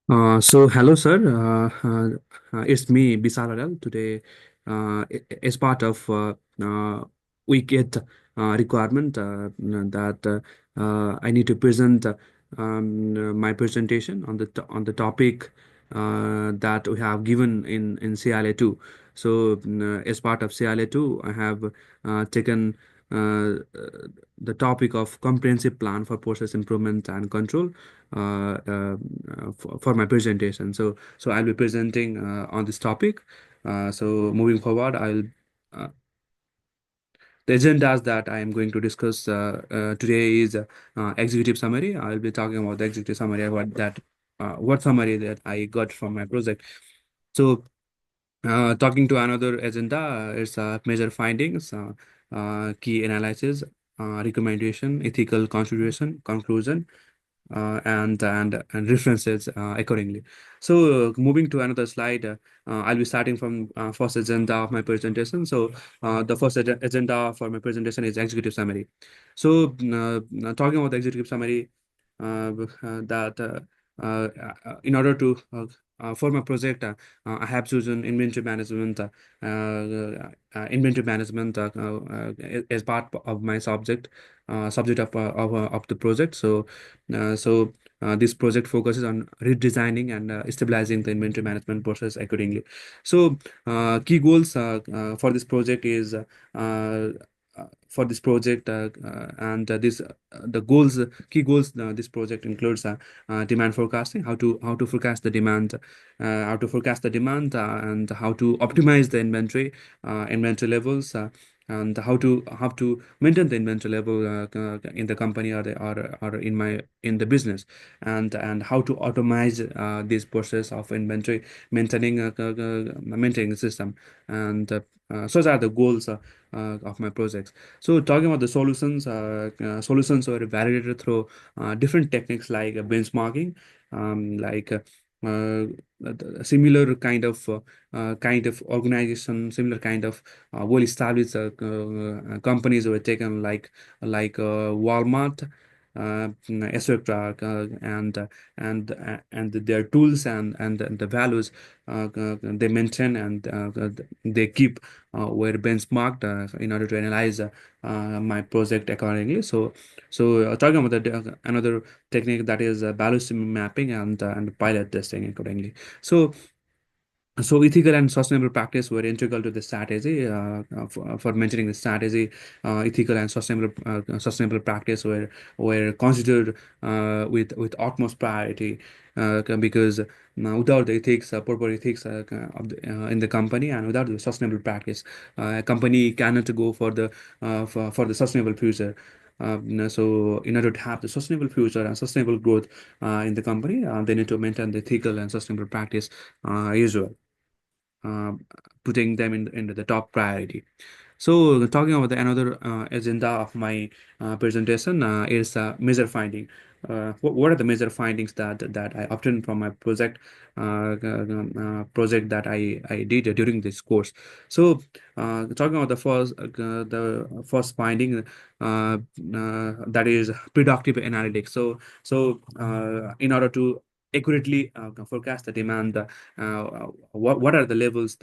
Hello, sir. It's me, Bisal Aral. Today, as part of we get requirement that I need to present my presentation on the topic that we have given in CLA 2. As part of CLA 2, I have taken the topic of comprehensive plan for process improvement and control for my presentation. So I'll be presenting on this topic. So moving forward, uh, the agendas that I am going to discuss today is executive summary. I'll be talking about the executive summary, what summary that I got from my project. So talking to another agenda is major findings, key analysis, recommendation, ethical consideration, conclusion, and references accordingly. So moving to another slide, I'll be starting from first agenda of my presentation. So the first agenda for my presentation is executive summary. So talking about the executive summary, that in order to for my project, I have chosen inventory management as part of my subject of the project. This project focuses on redesigning and stabilizing the inventory management process accordingly. So, key goals for this project is for this project and this the goals key goals this project includes demand forecasting, how to forecast the demand, and how to optimize the inventory levels, and how to maintain the inventory level in the company or in the business, and how to automate this process of inventory maintaining the system. And such are the goals of my projects. So talking about the solutions were validated through different techniques like benchmarking, like similar kind of organization, similar kind of well-established companies were taken, like Walmart, etc., and their tools and the values they maintain, and they keep were benchmarked in order to analyze my project accordingly. So talking about another technique, that is value stream mapping and pilot testing accordingly. So ethical and sustainable practice were integral to the strategy. For maintaining the strategy, ethical and sustainable practice were considered with utmost priority, because without the ethics, proper ethics in the company, and without the sustainable practice, a company cannot go for the sustainable future. So in order to have the sustainable future and sustainable growth in the company, they need to maintain the ethical and sustainable practice usual, uh, putting them into the top priority. So talking about another agenda of my presentation is major finding. What are the major findings that I obtained from my project that I did during this course? So talking about the first finding, that is predictive analytics. So in order to accurately forecast the demand, what are the levels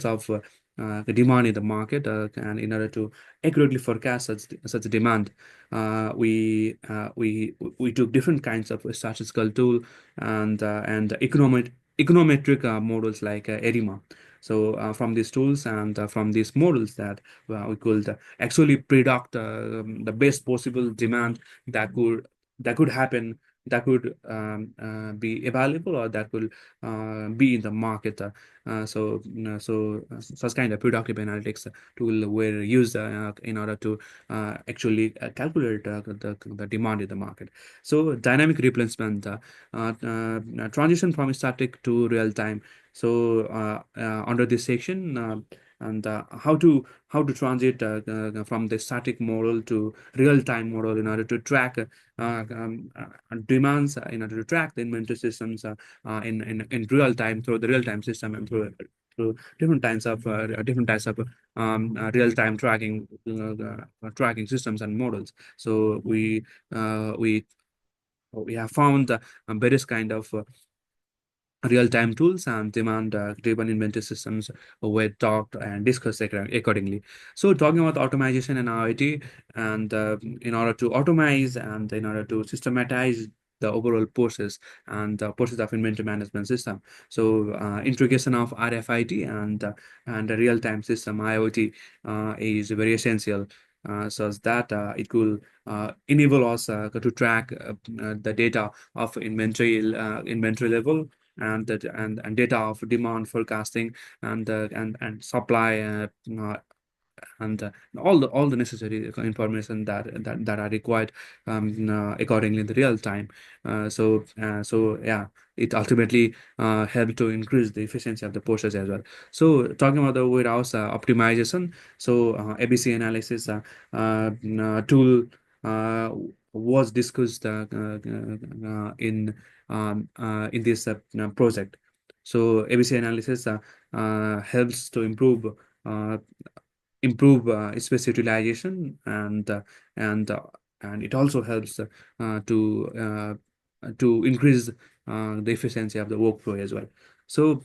of the demand in the market, and in order to accurately forecast such demand, we took different kinds of statistical tool and econometric models like ERIMA. So from these tools and from these models, that we could actually predict the best possible demand that could happen, that could be available, or that will be in the market. Such kind of productive analytics tool were used in order to actually calculate the demand in the market. So dynamic replacement, transition from static to real time. So under this section, and how to transit from the static model to real time model in order to track demands, in order to track the inventory systems in real time, through the real time system, and through different types of real time tracking systems and models. So we have found various kind of real-time tools and demand-driven inventory systems were talked and discussed accordingly. So talking about automation and IoT, and in order to automate and in order to systematize the overall process and the process of inventory management system. So integration of RFID and the real-time system IoT is very essential, such that it could enable us to track the data of inventory level and data of demand forecasting and supply and all the necessary information that are required accordingly in the real time. So yeah, it ultimately helped to increase the efficiency of the process as well. So talking about the warehouse optimization, so ABC analysis tool uh, was discussed in this project. So ABC analysis helps to uh, improve space utilization and uh, and it also helps to increase the efficiency of the workflow as well. So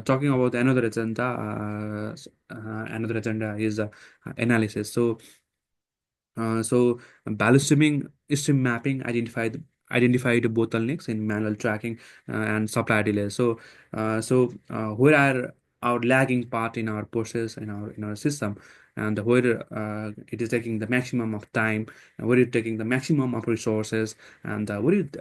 talking about another agenda is analysis. So value stream mapping identified bottlenecks in manual tracking and supply delays. So where are our lagging part in our process in our system, and where it is taking the maximum of time, and where it taking the maximum of resources, and where it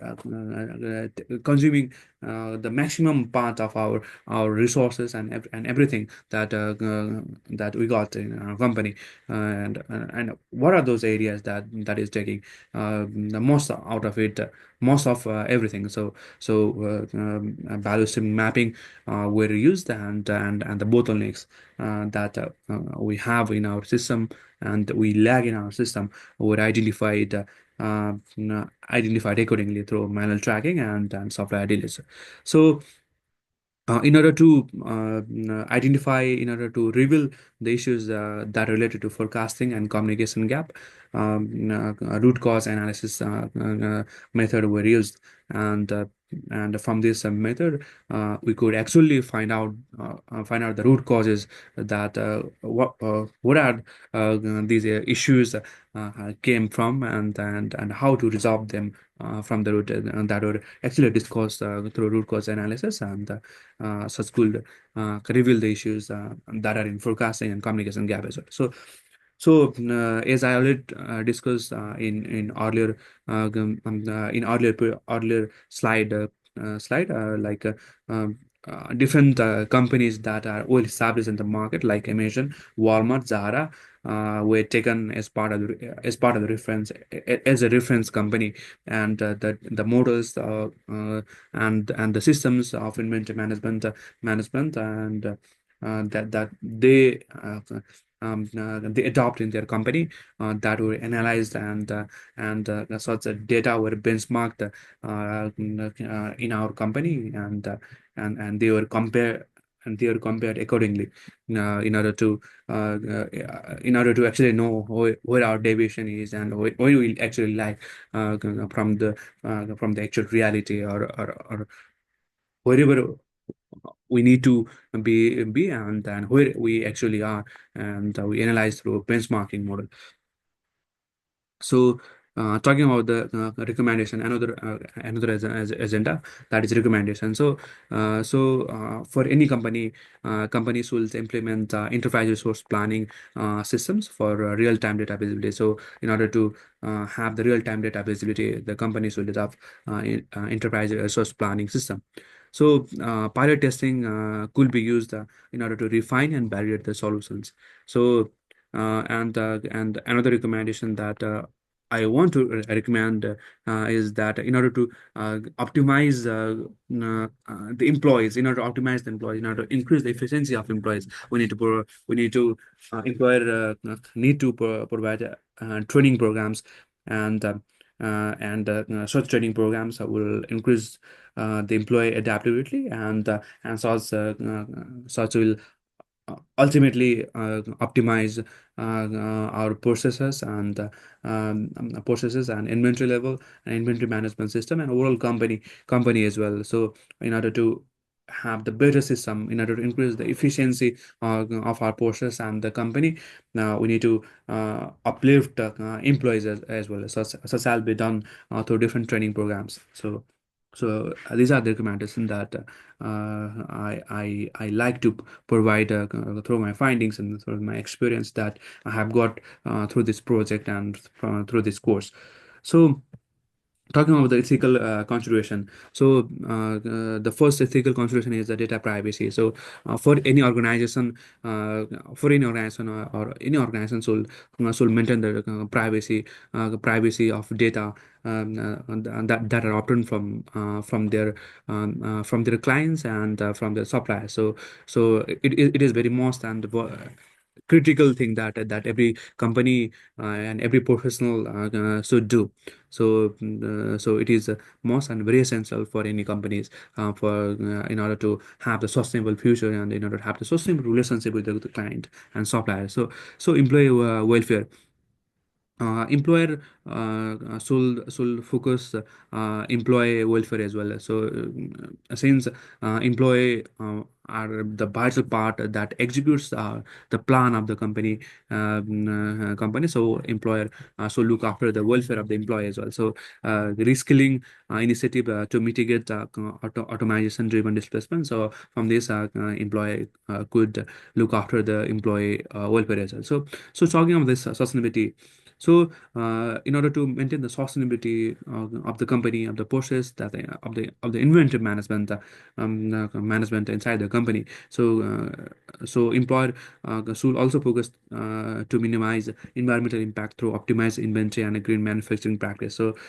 consuming the maximum part of our resources and everything that we got in our company, and what are those areas that is taking the most out of it, most of everything. So value stream mapping were used, and the bottlenecks that we have in our system and we lag in our system were identified accordingly through manual tracking and software delays. So in order to in order to reveal the issues that are related to forecasting and communication gap, root cause analysis method were used, and from this method, we could actually find out the root causes that what are these issues came from, and how to resolve them from the root, and that were actually discussed through root cause analysis, and such could reveal the issues that are in forecasting and communication gap as well. So as I already discussed in earlier slide, like different companies that are well established in the market, like Amazon, Walmart, Zara, were taken as part of the reference, as a reference company, and the models and the systems of inventory management that they adopt in their company, that were analyzed, and such data were benchmarked in our company, and they were compared accordingly in order to actually know where our deviation is, and where we actually lag from the actual reality, or wherever we need to be, and where we actually are, and we analyze through a benchmarking model. So, talking about the recommendation, another agenda, that is recommendation. For any company, companies will implement enterprise resource planning systems for real-time data visibility. So, in order to have the real-time data visibility, the companies will develop enterprise resource planning system. So, pilot testing could be used in order to refine and validate the solutions. So, and another recommendation that I want to recommend is that in order to optimize the employees, in order to optimize the employees, in order to increase the efficiency of employees, we need to employer need to provide training programs, and such training programs will increase the employee adaptability, and such will ultimately optimize our processes and inventory level and inventory management system and overall company as well. So in order to have the better system in order to increase the efficiency of our process and the company. Now we need to uplift employees as well. So shall be done through different training programs. These are the recommendations that I like to provide through my findings and through my experience that I have got through this project and through this course. So talking about the ethical consideration, the first ethical consideration is the data privacy. For any organization, or any organization should maintain the privacy of data that are obtained from their clients and from their suppliers. It is very most and critical thing that every company and every professional should do. So it is most and very essential for any companies for in order to have the sustainable future and in order to have the sustainable relationship with the client and supplier. So employee welfare, employer should focus employee welfare as well. Since employee are the vital part that executes the plan of the company, so employer should look after the welfare of the employee as well. The reskilling initiative to mitigate automation driven displacement. So from this, employee could look after the employee welfare as well. So talking about this sustainability. In order to maintain the sustainability of the company, of the process of the inventory management inside the company, employer should also focus to minimize environmental impact through optimized inventory and a green manufacturing practice. Through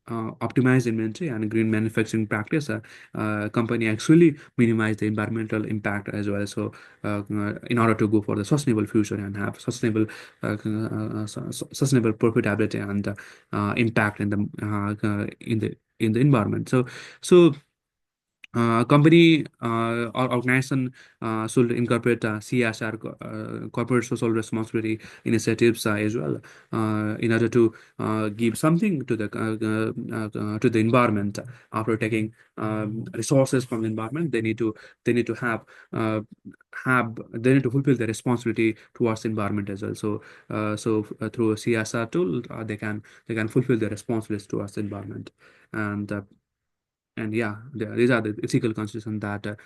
optimized inventory and green manufacturing practice, company actually minimize the environmental impact as well. In order to go for the sustainable future and have sustainable profitability and impact in the environment. So company or organization should incorporate CSR, corporate social responsibility initiatives as well, in order to give something to the environment. After taking resources from the environment, they need to uh, they need to fulfill their responsibility towards the environment as well. Through a CSR tool, they can fulfill their responsibilities towards the environment. And yeah, these are the ethical considerations that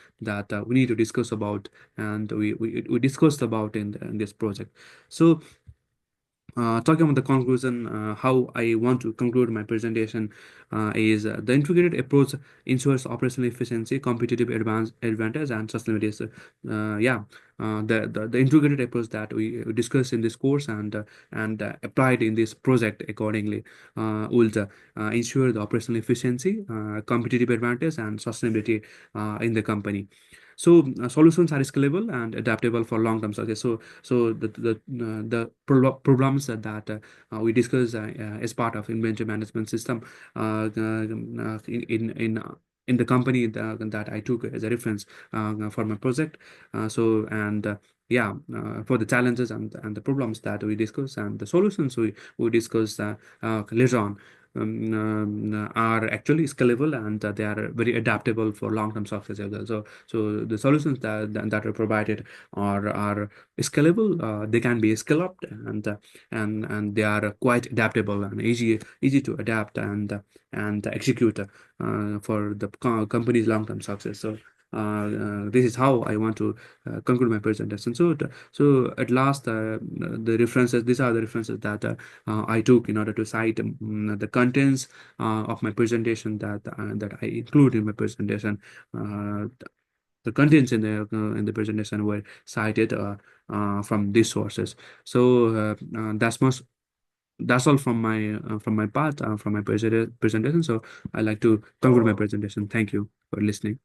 we need to discuss about, and we discussed about in this project. So talking about the conclusion, how I want to conclude my presentation is the integrated approach ensures operational efficiency, competitive advantage, and sustainability. The integrated approach that we discussed in this course and applied in this project accordingly will ensure the operational efficiency, competitive advantage, and sustainability in the company. Solutions are scalable and adaptable for long-term success. The problems we discussed as part of inventory management system in the company that I took as a reference for my project. For the challenges and the problems that we discussed and the solutions we discussed later on are actually scalable and they are very adaptable for long-term success as well. So the solutions that are provided are scalable. They can be scale up and they are quite adaptable and easy to adapt and execute for the company's long-term success. This is how I want to conclude my presentation. At last, the references. These are the references that I took in order to cite the contents of my presentation that I include in my presentation. The contents in the presentation were cited from these sources. That's all from my part from my presentation. So I like to conclude my presentation. Thank you for listening.